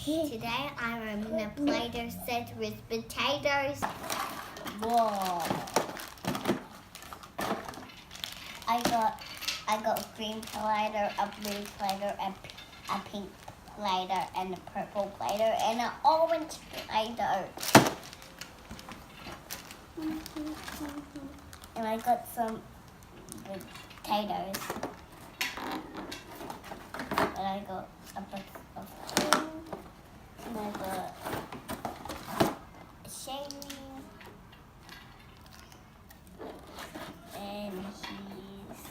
Today I'm gonna play the set with potatoes. Whoa! I got a green platter, a blue platter, a pink platter, and a purple platter, and an orange platter. And I got some potatoes. And I got a box of cream. And I got a shaving. And he's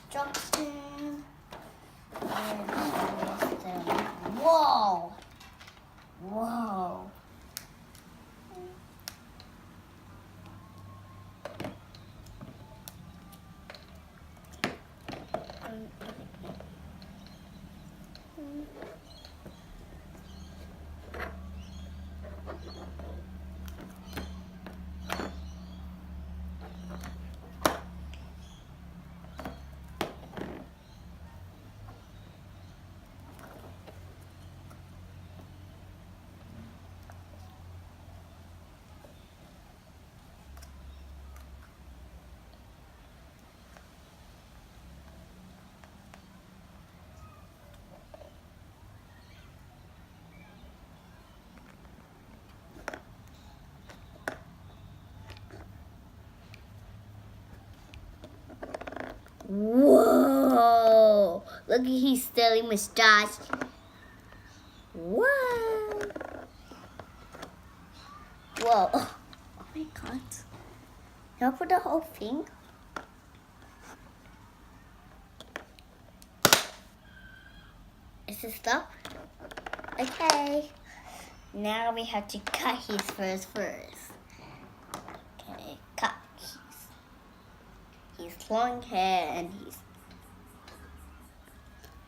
instruction. And here's the whoa! Whoa! Whoa! Look at his silly mustache. Whoa! Whoa! Oh my God! Now for the whole thing. Is this stop? Okay. Now we have to cut his furs first. Okay, cut his long hair and his.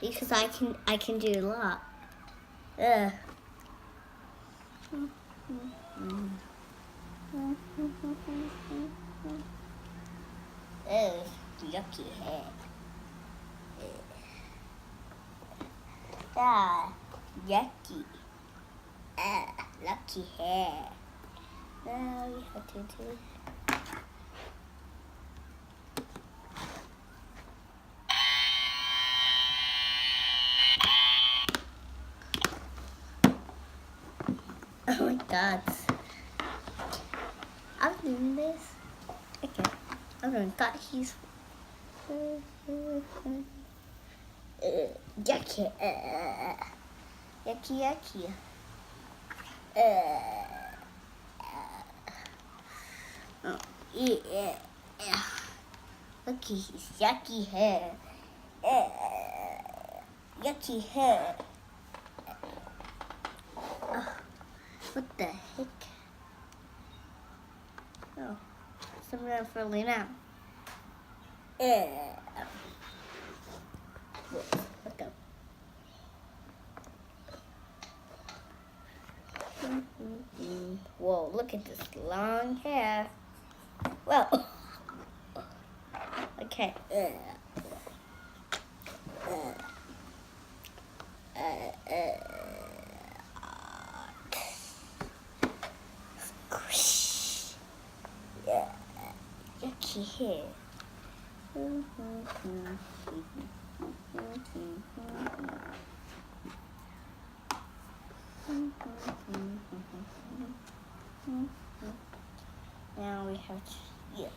Because I can do a lot. Ugh. Oh, yucky hair. Ah, yucky. Lucky hair. Now we have to do. Oh my God. I'm doing this. Okay. I'm gonna cut his. Yucky. Yucky, yucky. Oh, yeah. Look at his yucky hair. Yucky hair. What the heck? Oh, something falling out. What the? Whoa, look at this long hair. Well, okay. Squish. Yeah, yucky hair. Now we have to, yeah.